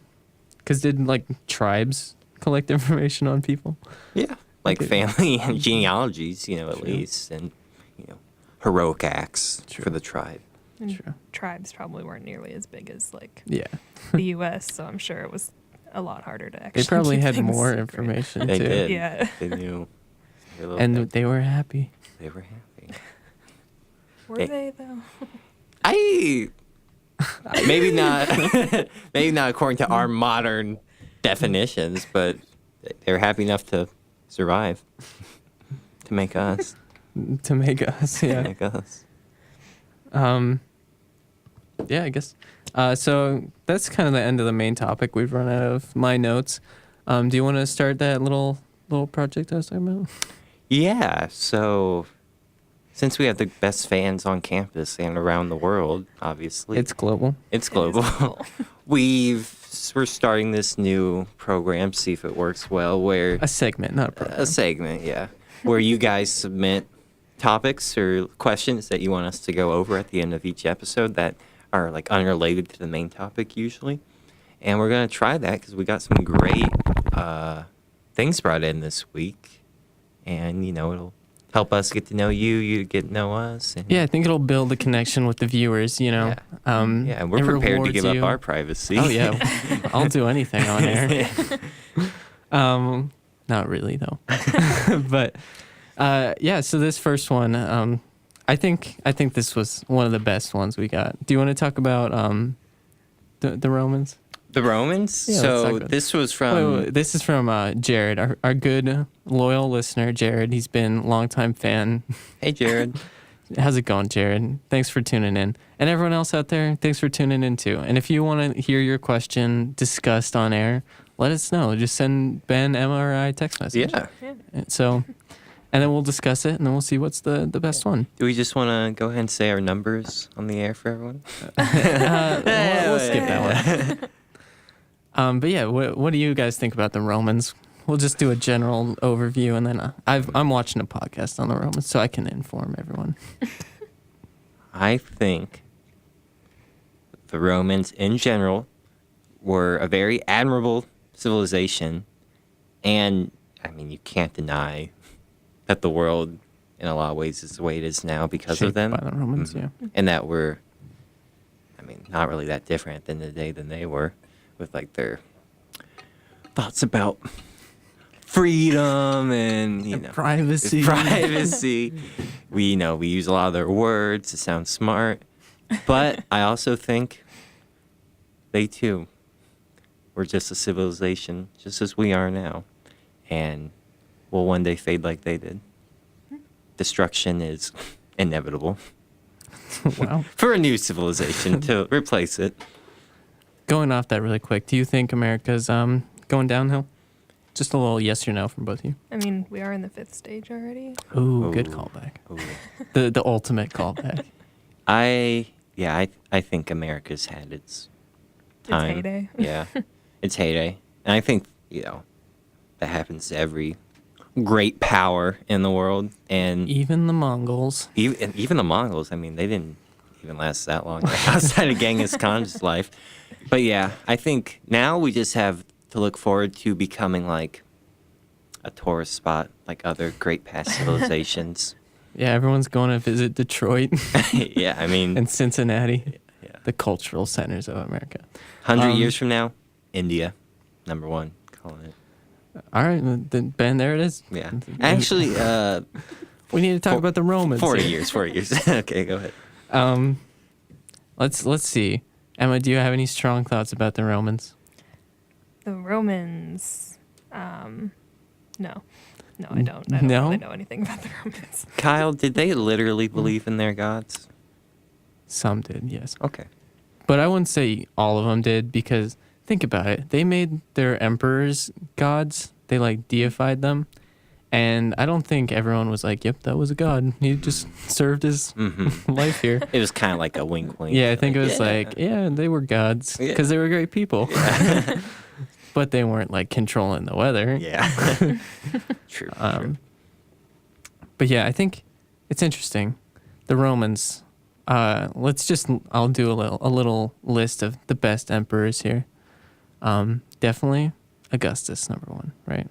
Because did like tribes collect information on people? Yeah. Like Okay. family and genealogies, at True. least, and heroic acts True. for the tribe. And True. tribes probably weren't nearly as big as like Yeah. the U.S., so I'm sure it was a lot harder to actually. They probably keep had things more secret. information They too. did. Yeah. They knew. Their little And thing. they were happy. They were happy. Were Hey. they though? I maybe not maybe not according to our modern definitions, but they were happy enough to survive, to make us, To make us, to yeah. make us. Yeah, I guess. So that's kind of the end of the main topic. We've run out of my notes. Do you want to start that little project I was talking about? Yeah. So, since we have the best fans on campus and around the world, obviously It's global. it's It is global. global. We're starting this new program, see if it works well, where A segment, not a program. a segment, yeah, where you guys submit topics or questions that you want us to go over at the end of each episode that are like unrelated to the main topic usually. And we're gonna try that because we got some great things brought in this week, and it'll help us get to know you, you get to know us. And Yeah, I think it'll build a connection with the viewers, Yeah. Yeah, and we're it prepared to rewards give up you. our privacy. Oh yeah, I'll do anything on air. Not really though. But yeah, so this first one, I think this was one of the best ones we got. Do you want to talk about the Romans? The Romans. Yeah, let's talk So about this was from. Wait, this is from Jared, our good loyal listener, Jared. He's been a longtime fan. Hey, Jared. How's it going, Jared? Thanks for tuning in. And everyone else out there, thanks for tuning in too. And if you want to hear your question discussed on air, let us know. Just send Ben, Emma, or I a text message. Yeah. And so, and then we'll discuss it, and then we'll see what's the best one. Do we just want to go ahead and say our numbers on the air for everyone? We'll skip that one. But yeah, what do you guys think about the Romans? We'll just do a general overview, and then I'm watching a podcast on the Romans, so I can inform everyone. I think the Romans in general were a very admirable civilization. And, I mean, you can't deny that the world, in a lot of ways, is the way it is now because of Shaped them. by the Romans, Mhm. yeah. And that we're, not really that different at the end of the day than they were, with, like, their thoughts about freedom and, Privacy. privacy. We use a lot of their words to sound smart. But I also think they, too, were just a civilization, just as we are now. And will one day fade like they did. Destruction is inevitable Wow. for a new civilization to replace it. Going off that really quick, do you think America's going downhill? Just a little yes or no from both of you. I mean, we are in the 5th stage already. Ooh, good Ooh. callback. Ooh. The ultimate callback. I think America's had its time. heyday. Yeah, its heyday. And I think, that happens to every great power in the world. And Even the Mongols. even the Mongols, they didn't even last that long outside of Genghis Khan's life. But yeah, I think now we just have to look forward to becoming like a tourist spot like other great past civilizations. Yeah, everyone's going to visit Detroit Yeah, and Cincinnati, yeah. the cultural centers of America. 100 Um, years from now, India, number one, calling it. All right, then Ben, there it is. Yeah. Actually, We need to talk about the Romans. 40 here. years, 40 years. Okay, go ahead. Let's see. Emma, do you have any strong thoughts about the Romans? The Romans. No. No, I don't. I don't No? really know anything about the Romans. Kyle, did they literally believe in their gods? Some did, yes. Okay. But I wouldn't say all of them did, because think about it. They made their emperors gods, they like deified them. And I don't think everyone was like, yep, that was a god. He just served his life here. It was kind of like a wink, wink. Yeah, I think it was like, yeah, they were gods because they were great people. But they weren't like controlling the weather. Yeah. True. True. But yeah, I think it's interesting. The Romans, I'll do a little list of the best emperors here. Definitely Augustus, number one, right?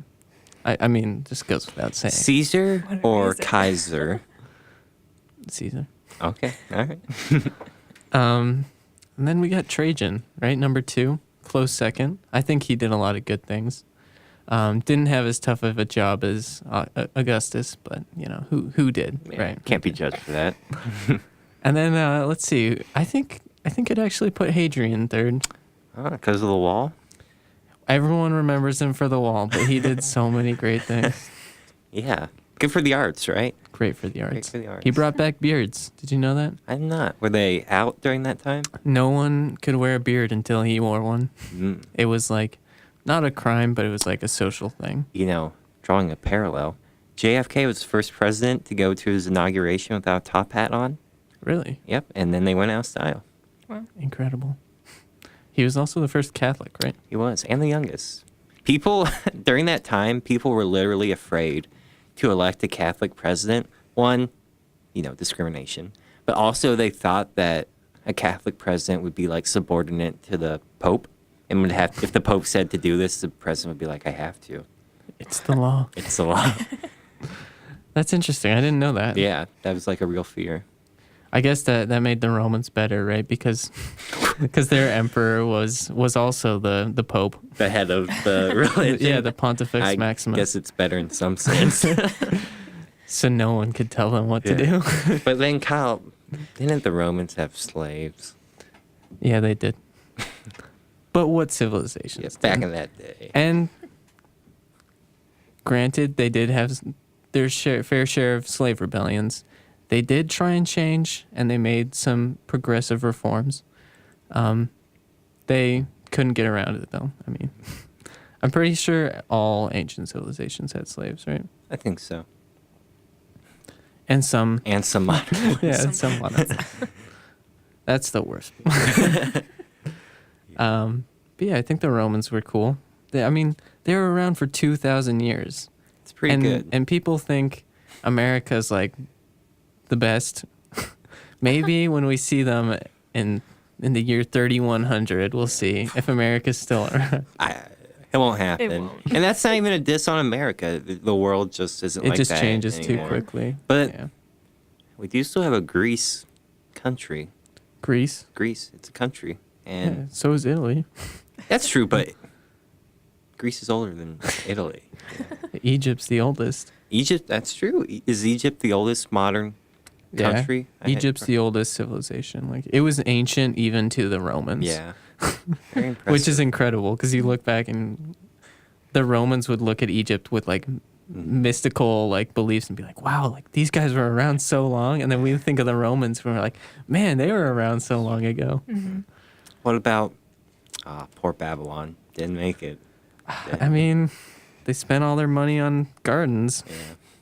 I mean, just goes without saying. Caesar or Kaiser? Caesar. Okay, all right. And then we got Trajan, right? Number two, close second. I think he did a lot of good things. Didn't have as tough of a job as Augustus, but you know who did, Yeah, right? Can't be judged for that. And then let's see. I think it actually put Hadrian third. Because of the wall? Everyone remembers him for the wall, but he did so many great things. Yeah. Good for the arts, right? Great for the arts. Great for the arts. He brought back beards. Did you know that? I'm not. Were they out during that time? No one could wear a beard until he wore one. Mm. It was like not a crime, but it was like a social thing. You know, drawing a parallel, JFK was the first president to go to his inauguration without a top hat on. Really? Yep. And then they went out of style. Well, Incredible. He was also the first Catholic, right? He was. And the youngest. People, during that time, people were literally afraid to elect a Catholic president. One, discrimination. But also they thought that a Catholic president would be like subordinate to the Pope. And would have, if the Pope said to do this, the president would be like, I have to. It's the law. It's the law. That's interesting. I didn't know that. Yeah, that was like a real fear. I guess that made the Romans better, right? Because their emperor was also the Pope. The head of the religion. Yeah, the Pontifex I Maximus. guess it's better in some sense. So no one could tell them what to do. But then, Kyle, didn't the Romans have slaves? Yeah, they did. But what civilizations? Yes, back did? in that day. And granted, they did have their fair share of slave rebellions. They did try and change, and they made some progressive reforms. They couldn't get around it, though. I mean, I'm pretty sure all ancient civilizations had slaves, right? I think so. And some. And some modern ones. Yeah, and some others. That's the worst. But yeah, I think the Romans were cool. They were around for 2,000 years. It's pretty good. And people think America's like the best. Maybe when we see them in the year 3100, we'll see if America's still around. It won't happen. It won't. And that's not even a diss on America. The world just isn't It like just that changes anymore. too quickly. But yeah. we do still have a Greece country. Greece. Greece, it's a country. Yeah, And so is Italy. that's true, but Greece is older than Italy. Egypt's the oldest. Egypt, that's true. Is Egypt the oldest modern country? Yeah. Egypt's the oldest civilization. Like it was ancient even to the Romans. Yeah. Very impressive. Which is incredible because you look back and the Romans would look at Egypt with like mystical like beliefs and be like, wow, like these guys were around so long. And then we think of the Romans and we're like, man, they were around so long ago. Mm-hmm. What about poor Babylon? Didn't make it. I mean, they spent all their money on gardens.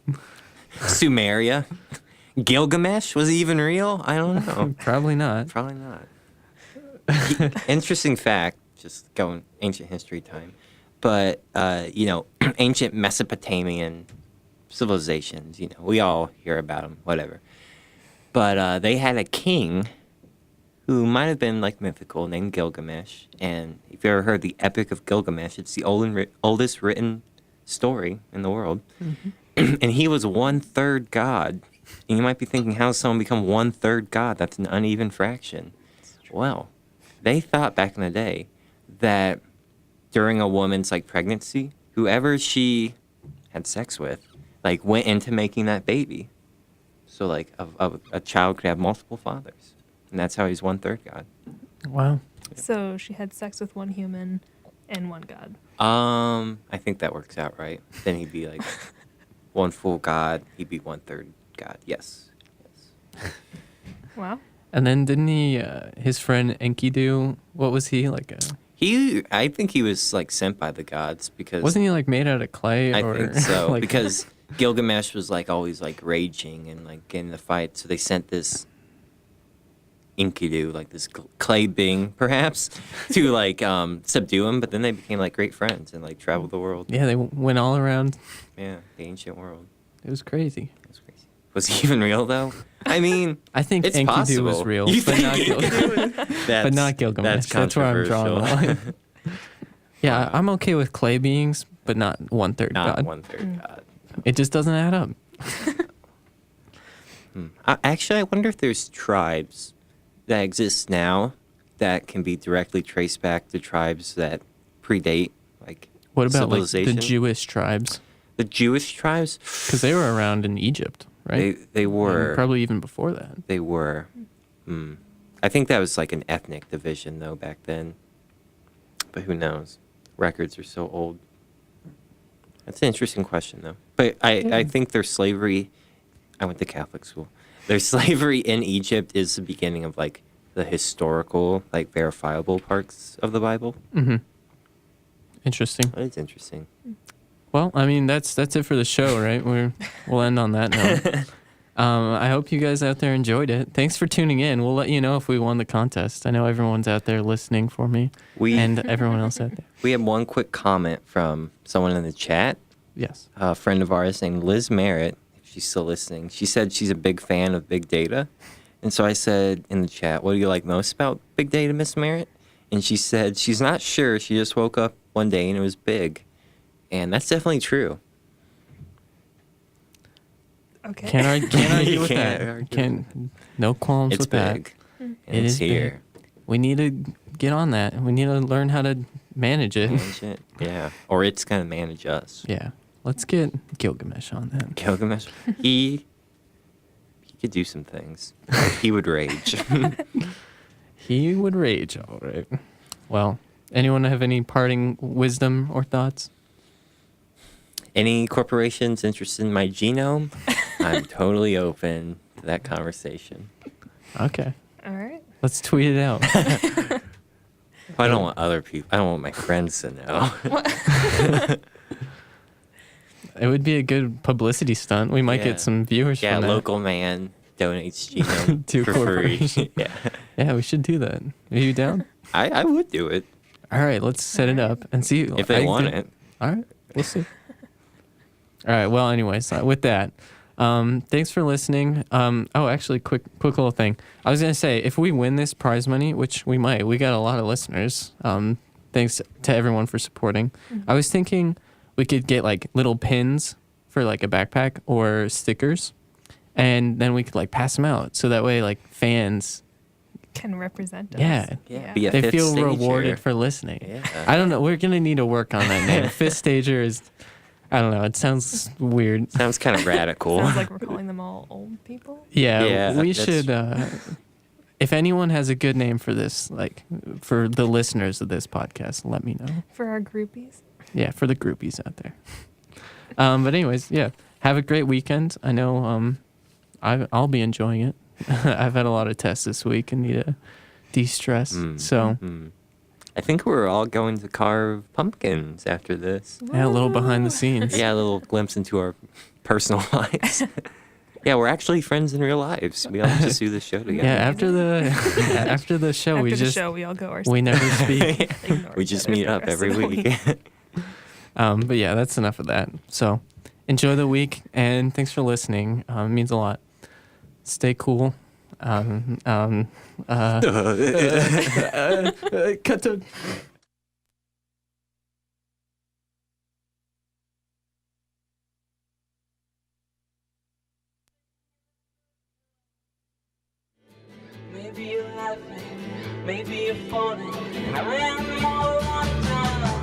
Yeah. Sumeria. Gilgamesh, was he even real? I don't know. Probably not. Probably not. Interesting fact, just going ancient history time. But, ancient Mesopotamian civilizations, we all hear about them, whatever. But they had a king who might have been like mythical, named Gilgamesh. And if you ever heard the Epic of Gilgamesh, it's the oldest written story in the world. Mm-hmm. And he was 1/3 God. And you might be thinking, how does someone become 1/3 God? That's an uneven fraction. Well, they thought back in the day that during a woman's pregnancy, whoever she had sex with, went into making that baby. So a child could have multiple fathers. And that's how he's 1/3 God. Wow. So she had sex with one human and one god. I think that works out right. Then he'd be one full God. He'd be 1/3 God. Yes. Wow. And then didn't he, his friend Enkidu, what was he? I think he was like sent by the gods because Wasn't he like made out of clay? I or, think so like, because Gilgamesh was like always like raging and like getting the fight, so they sent this Enkidu, like this clay being perhaps, to like subdue him. But then they became like great friends and like traveled the world. yeah, they went all around. Yeah, the ancient world. It was crazy. That's crazy. Was he even real though? I mean, I think it's Enkidu possible. was real, You but think not Gilgamesh. But not Gilgamesh. That's where I'm drawing the controversial. line. Yeah, I'm okay with clay beings, but not 1/3 Not God. 1/3 God. It just doesn't add up. Actually, I wonder if there's tribes that exist now that can be directly traced back to tribes that predate like What about like civilization. the Jewish tribes? The Jewish tribes? Because they were around in Egypt, right? They were. And probably even before that. They were. I think that was like an ethnic division though back then. But who knows? Records are so old. That's an interesting question though. But I think their slavery. I went to Catholic school. Their slavery in Egypt is the beginning of like the historical, like verifiable parts of the Bible. Mm-hmm. Interesting. That is interesting. Well, I mean, that's it for the show, right? We'll end on that note. I hope you guys out there enjoyed it. Thanks for tuning in. We'll let you know if we won the contest. I know everyone's out there listening for me, and everyone else out there. We have one quick comment from someone in the chat. Yes. A friend of ours named Liz Merritt, if she's still listening. She said she's a big fan of big data. And so I said in the chat, what do you like most about big data, Miss Merritt? And she said she's not sure. She just woke up one day and it was big. And that's definitely true. Okay. Can't argue with Can't that. argue. No qualms It's with big. that. And It it's is here. big. We need to get on that. We need to learn how to manage it. Manage it. Yeah. Or it's going to manage us. Yeah. Let's get Gilgamesh on that. Gilgamesh, he could do some things. He would rage. He would rage, all right. Well, anyone have any parting wisdom or thoughts? Any corporations interested in my genome? I'm totally open to that conversation. Okay. All right. Let's tweet it out. I don't want other people. I don't want my friends to know. It would be a good publicity stunt. We might Yeah. get some viewers Yeah, from that. local man donates genome To for free. corporation. Yeah, Yeah, we should do that. Are you down? I would do it All right, let's set it up and see if they want it. All right, we'll see. All right. Well, anyways, with that, thanks for listening. Actually, quick little thing. I was gonna say, if we win this prize money, which we might, we got a lot of listeners. Thanks to everyone for supporting. I was thinking we could get like little pins for like a backpack or stickers, and then we could like pass them out so that way like fans, Can represent us. yeah, Yeah, be a they fifth feel stager. rewarded for listening. Yeah. I don't know. We're gonna need to work on that name. Fifth stager is, I don't know. It sounds weird. Sounds kind of radical. Sounds like we're calling them all old people. Yeah, Yeah, we that's- should. If anyone has a good name for this, like for the listeners of this podcast, let me know. For our groupies. Yeah, for the groupies out there. But anyways, yeah, have a great weekend. I know I'll be enjoying it. I've had a lot of tests this week and need to de-stress. So I think we're all going to carve pumpkins after this. yeah, a little behind the scenes. Yeah, a little glimpse into our personal lives. Yeah, we're actually friends in real lives. We all just do this show together. Yeah, after the show, After we the just show, we all go our we never speak. ignore We each just other meet for the up rest every of the week. But yeah, that's enough of that. So enjoy the week and thanks for listening. It means a lot. Stay cool. Cut to. Maybe you're laughing, maybe you're falling. I ran more on time.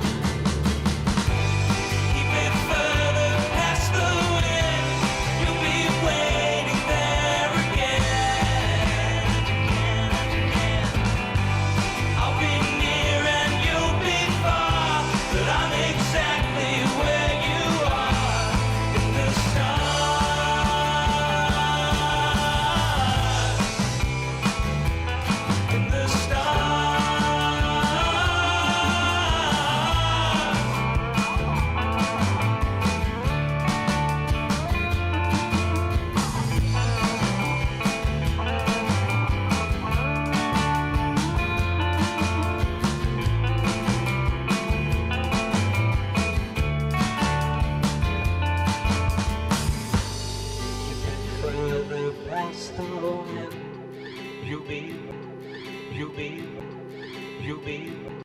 Keep it further past the wind. You'll be waiting there again. I'll be near and you'll be far, but I'm exactly where you are in the stars. In the stars. you be